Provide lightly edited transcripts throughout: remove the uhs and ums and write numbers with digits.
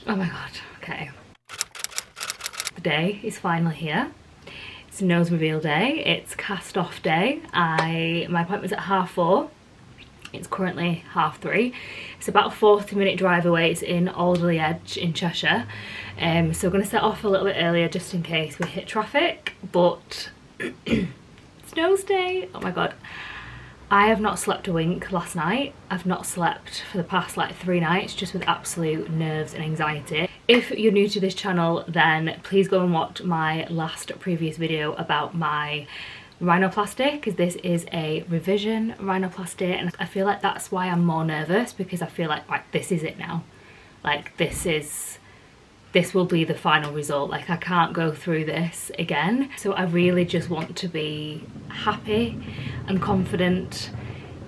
Oh my god, okay. The day is finally here. It's nose reveal day. It's cast off day. My appointment's at 4:30. It's currently 3:30. It's about a 40-minute drive away. It's in Alderley Edge in Cheshire. So we're going to set off a little bit earlier just in case we hit traffic. But it's nose day. Oh my god. I have not slept a wink last night. I've not slept for the past like 3 nights just with absolute nerves and anxiety. If you're new to this channel, then please go and watch my previous video about my rhinoplasty, because this is a revision rhinoplasty, and I feel like that's why I'm more nervous, because I feel like this is it now. Like this will be the final result. Like I can't go through this again. So I really just want to be happy and confident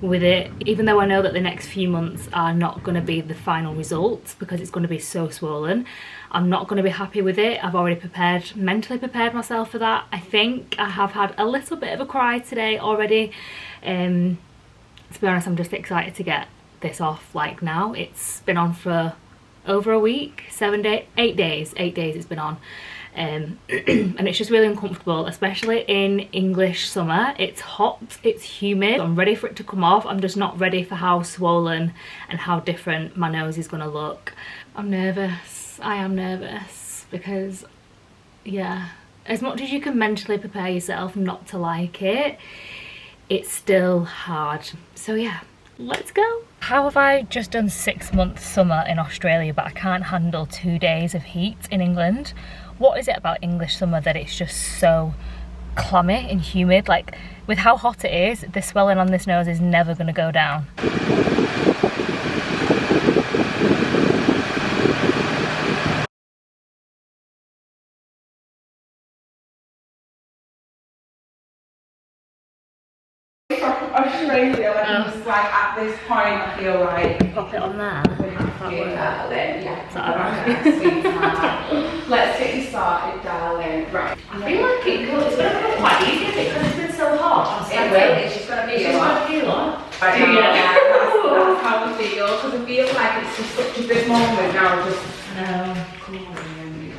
with it, even though I know that the next few months are not going to be the final results because it's going to be so swollen. I'm not going to be happy with it. I've already mentally prepared myself for that. I think I have had a little bit of a cry today already. To be honest, I'm just excited to get this off like now. It's been on for over a week, 8 days it's been on. And it's just really uncomfortable, especially in English summer. It's hot, it's humid. I'm ready for it to come off. I'm just not ready for how swollen and how different my nose is gonna look. I'm nervous. I am nervous because, yeah, as much as you can mentally prepare yourself not to like it, it's still hard. So yeah, let's go. How have I just done 6 months summer in Australia, but I can't handle 2 days of heat in England? What is it about English summer that it's just so clammy and humid? Like, with how hot it is, the swelling on this nose is never going to go down. Australia, like, just like at this point, I feel like pop it on there. Let's get you started, darling. Right. I feel like it's going to become quite easy because it's been so hot. It will. It's just going to be a lot. Right now, yeah, that's how I feel, because I feel like it's just such a big moment now. Come on, darling.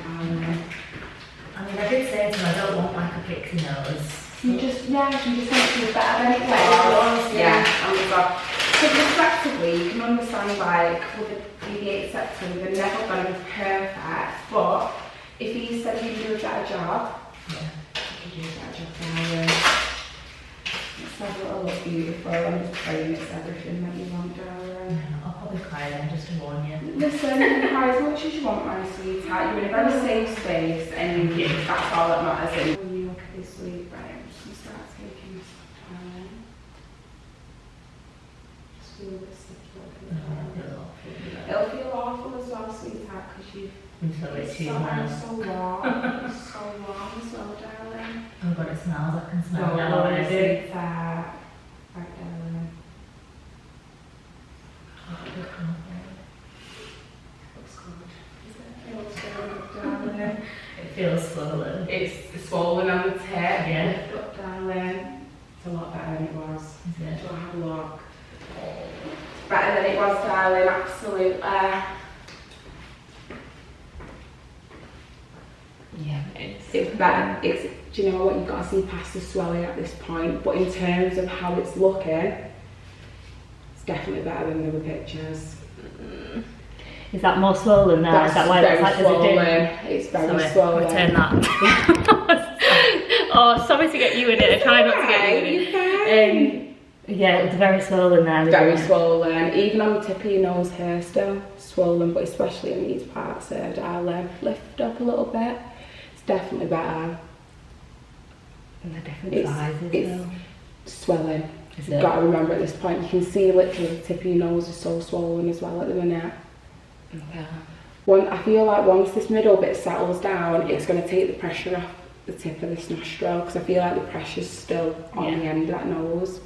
I mean, I did say to him I don't want like a pixie nose. You just want to be better than it was. Yeah, so respectively, you can understand like with the deviated septum, they're never going to be perfect, but if he said he'd do a better job, he could do a better job now. Let's have a little look beautiful. I'm just praying it's everything that you want, darling. I'll probably cry then, just to warn you. Listen, you can cry as much as you want, my sweetheart. You're in a very safe space, and that's all that matters. When you look at this sweet, right? Start taking this time. Just feel this it'll feel awful as well, sweetheart, because you've it's so warm. It's so warm as well, darling. Oh god, it smells. I can smell it already. already. Sweetheart. Right, darling. Looks good. It looks good, darling. It feels swollen. It's swollen on the tip. Yeah. Lift up, darling. It's a lot better than it was. Is it? So have a look. Better than it was, darling, absolutely. Yeah, it's better. Do you know what? You've got to see past the swelling at this point, but in terms of how it's looking, it's definitely better than the other pictures. Is that more swollen now? Is that why it's like swollen? It's very swollen. Return that. Oh, sorry to get you in it. I try not to get you in it. Yeah, it's very swollen there. Very swollen. Even on the tip of your nose here, still swollen, but especially in these parts here, darling. Lift up a little bit. It's definitely better. And the different sizes. It's swelling. You've got to remember at this point, you can see literally the tip of your nose is so swollen as well at the minute. Okay. I feel like once this middle bit settles down, it's going to take the pressure off the tip of this nostril, because I feel like the pressure's still on the end of that nose.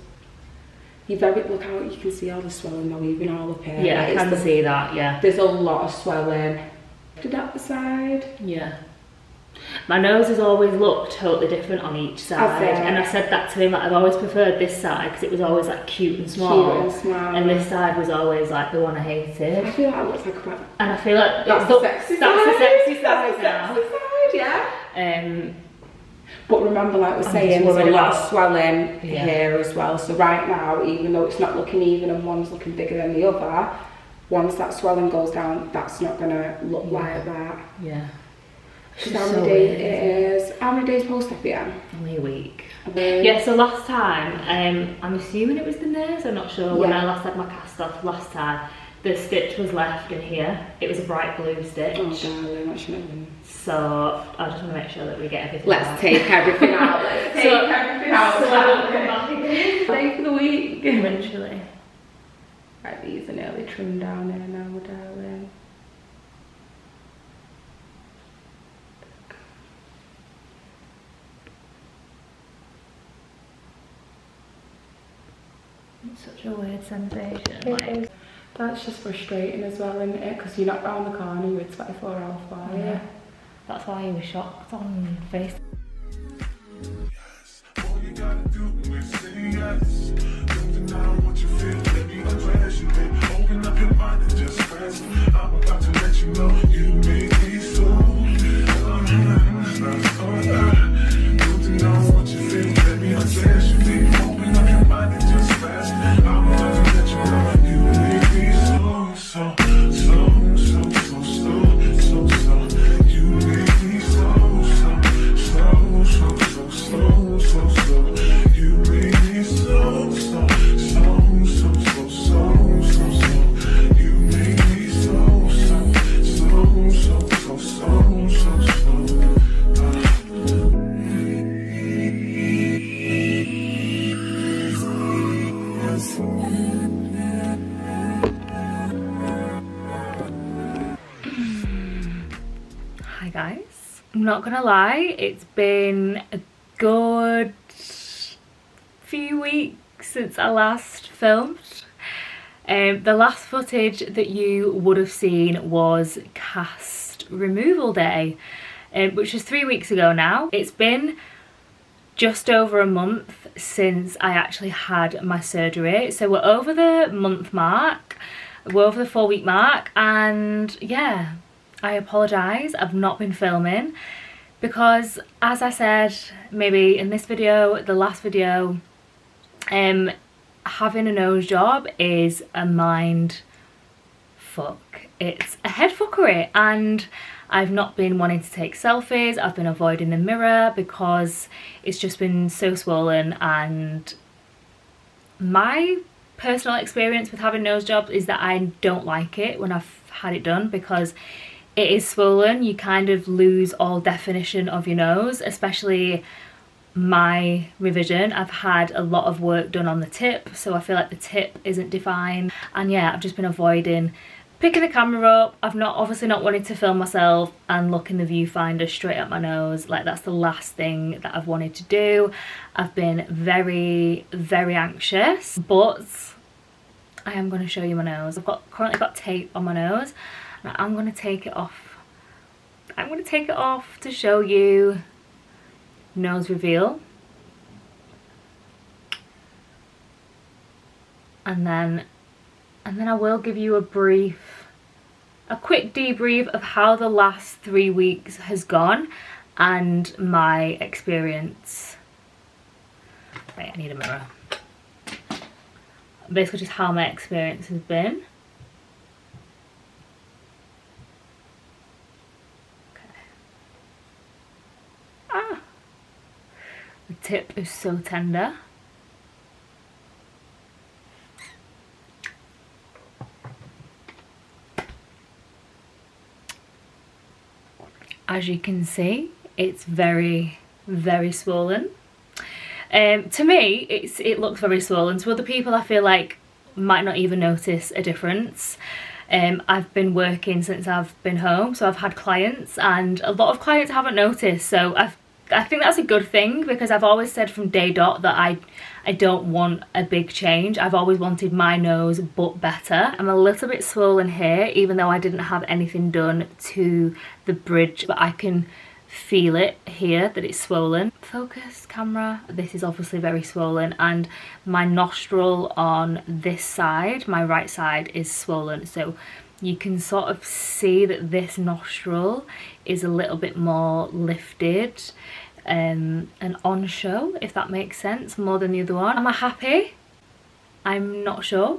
Look how you can see all the swelling though, even all up here. Yeah, I can see that, yeah. There's a lot of swelling. Did that the side? Yeah. My nose has always looked totally different on each side, and I said that to him, like I've always preferred this side because it was always like cute and small, and this side was always like the one I hated. I feel like it looks like a... And I feel like that's the sexy side. That's the sexy side now. Sexy side, yeah. But remember, like we're saying, there's a lot of swelling here as well. So right now, even though it's not looking even and one's looking bigger than the other, once that swelling goes down, that's not gonna look like that. Yeah. How many days it is? How many days post-op again? Only a week. Yeah, so last time, I'm assuming it was the nails, I'm not sure, when I last had my cast off last time, the stitch was left in here. It was a bright blue stitch. Oh darling, that shouldn't have been. So I just want to make sure that we get everything Let's out. take everything out. Let's take everything out. So I don't come back again. Stay for the week. Eventually. Right, these are nearly trimmed down here now, darling. It's such a weird sensation. Like, that's just frustrating as well, isn't it? Because you're not round the corner, you're 24 hours far. Yeah. That's why you were shocked on your face. All you gotta do is say yes. Don't deny what you feel, let me undress you, babe. Open up your mind and just press. I'm about to let you know you make me so. Don't deny what you feel, let me undress you, babe. Open up your mind and just press. I'm about to let you know you make me so, so, so, so, so, so, so, so. You make me so, so, so, so, so, so, so, so. You make me so, so, so, so, so, so, so, so. You make me so, so, so, so, so, so, so, so. Hi guys. I'm not gonna lie, it's been a good few weeks since I last filmed. The last footage that you would have seen was cast removal day, which was 3 weeks ago now. It's been just over a month since I actually had my surgery, so we're over the month mark, we're over the 4-week mark, and yeah, I apologise, I've not been filming because, as I said maybe in this video, the last video, having a nose job is a mind fuck. It's a head fuckery, and I've not been wanting to take selfies. I've been avoiding the mirror because it's just been so swollen, and my personal experience with having nose jobs is that I don't like it when I've had it done because it is swollen. You kind of lose all definition of your nose, especially my revision. I've had a lot of work done on the tip, so I feel like the tip isn't defined, and yeah, I've just been avoiding picking the camera up. I've obviously not wanted to film myself and look in the viewfinder straight at my nose. Like, that's the last thing that I've wanted to do. I've been very, very anxious, but I am going to show you my nose. I've currently got tape on my nose, and I'm going to take it off. I'm going to take it off to show you nose reveal. And then I will give you a quick debrief of how the last 3 weeks has gone and my experience. Wait, I need a mirror. Basically just how my experience has been. Okay. Ah! The tip is so tender. As you can see, it's very, very swollen. To me, it looks very swollen. To other people, I feel like might not even notice a difference. I've been working since I've been home, so I've had clients, and a lot of clients haven't noticed. So I think that's a good thing, because I've always said from day dot that I don't want a big change. I've always wanted my nose but better. I'm a little bit swollen here, even though I didn't have anything done to the bridge, but I can feel it here that it's swollen. Focus camera, this is obviously very swollen, and my nostril on this side, my right side, is swollen, so you can sort of see that this nostril is a little bit more lifted and on show, if that makes sense, more than the other one. Am I happy? I'm not sure.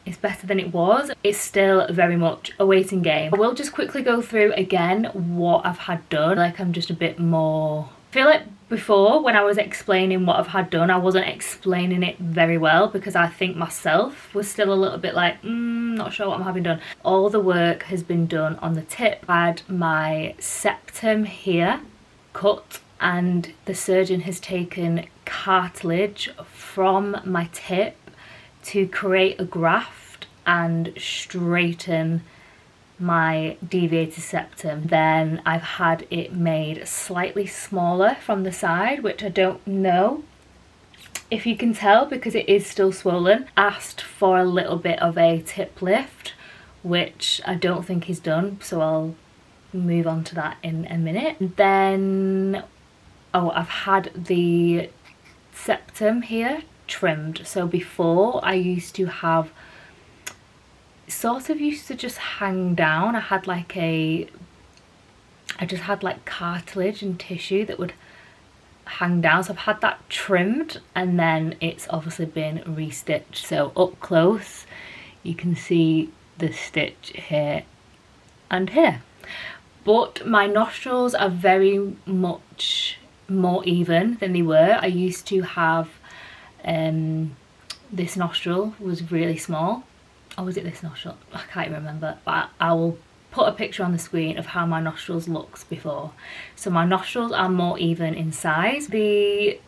It's better than it was. It's still very much a waiting game. I will just quickly go through again what I've had done. Like, I'm just a bit more... I feel like before, when I was explaining what I've had done, I wasn't explaining it very well because I think myself was still a little bit like, not sure what I'm having done. All the work has been done on the tip. I had my septum here cut, and the surgeon has taken cartilage from my tip to create a graft and straighten my deviated septum. Then I've had it made slightly smaller from the side, which I don't know if you can tell because it is still swollen. Asked for a little bit of a tip lift, which I don't think is done, so I'll move on to that in a minute. Then, oh, I've had the septum here trimmed. So before, I used to have, sort of used to just hang down. I just had like cartilage and tissue that would hang down, so I've had that trimmed, and then it's obviously been restitched. So up close you can see the stitch here and here, but my nostrils are very much more even than they were. I used to have this nostril was really small, or was it this nostril? I can't remember, but I will put a picture on the screen of how my nostrils looked before. So my nostrils are more even in size. The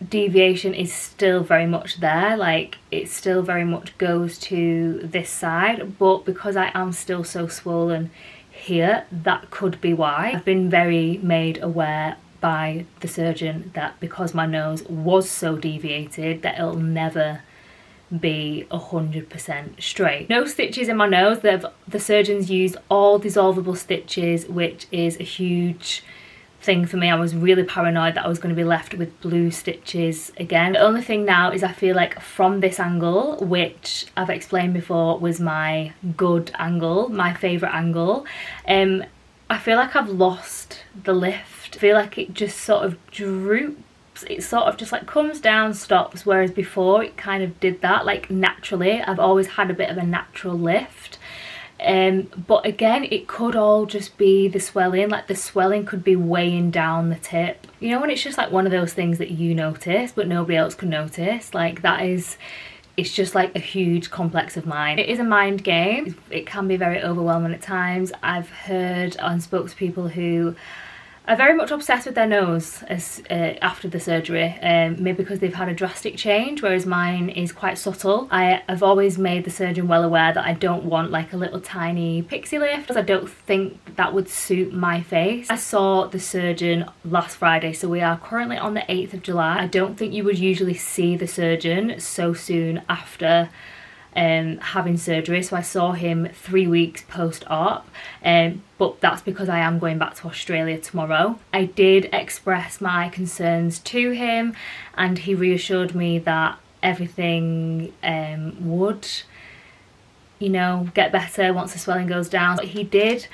deviation is still very much there, like it still very much goes to this side, but because I am still so swollen here, that could be why. I've been very made aware by the surgeon that because my nose was so deviated that it'll never be 100% straight. No stitches in my nose. The surgeons used all dissolvable stitches, which is a huge thing for me. I was really paranoid that I was going to be left with blue stitches again. The only thing now is I feel like from this angle, which I've explained before was my good angle, my favourite angle, I feel like I've lost the lift. I feel like it just sort of droops. It sort of just like comes down, stops, whereas before it kind of did that like naturally. I've always had a bit of a natural lift, but again, it could all just be the swelling. Like the swelling could be weighing down the tip, you know, when it's just like one of those things that you notice but nobody else can notice. Like that is, it's just like a huge complex of mind. It is a mind game. It can be very overwhelming at times. I've heard and spoke to people who are very much obsessed with their nose after the surgery, maybe because they've had a drastic change, whereas mine is quite subtle. I have always made the surgeon well aware that I don't want like a little tiny pixie lift. I don't think that would suit my face. I saw the surgeon last Friday, so we are currently on the 8th of July. I don't think you would usually see the surgeon so soon after having surgery, so I saw him 3 weeks post-op, but that's because I am going back to Australia tomorrow. I did express my concerns to him and he reassured me that everything would, you know, get better once the swelling goes down. But he did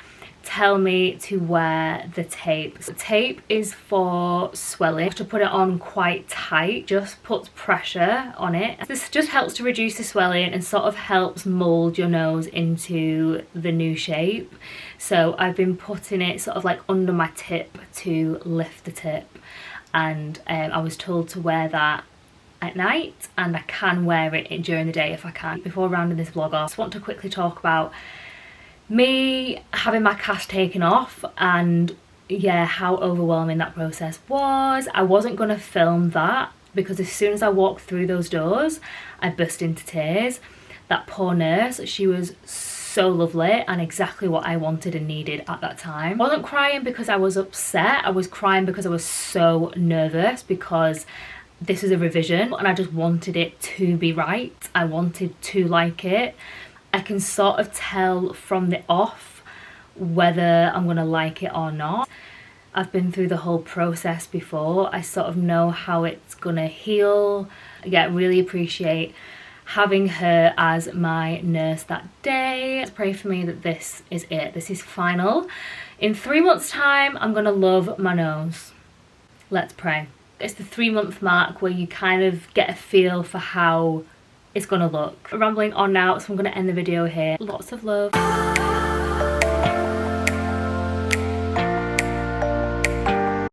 tell me to wear the tape. So tape is for swelling. To put it on quite tight just puts pressure on it. This just helps to reduce the swelling and sort of helps mold your nose into the new shape. So I've been putting it sort of like under my tip to lift the tip, and I was told to wear that at night, and I can wear it during the day if I can. Before rounding this vlog off, I just want to quickly talk about me having my cast taken off and yeah, how overwhelming that process was. I wasn't going to film that because as soon as I walked through those doors I burst into tears. That poor nurse, she was so lovely and exactly what I wanted and needed at that time. I wasn't crying because I was upset, I was crying because I was so nervous because this was a revision and I just wanted it to be right. I wanted to like it. I can sort of tell from the off whether I'm gonna like it or not. I've been through the whole process before. I sort of know how it's gonna heal. Yeah, really appreciate having her as my nurse that day. Pray for me that this is it. This is final. In 3 months' time, I'm gonna love my nose. Let's pray. It's the 3-month mark where you kind of get a feel for how it's gonna look. I'm rambling on now, so I'm gonna end the video here. Lots of love.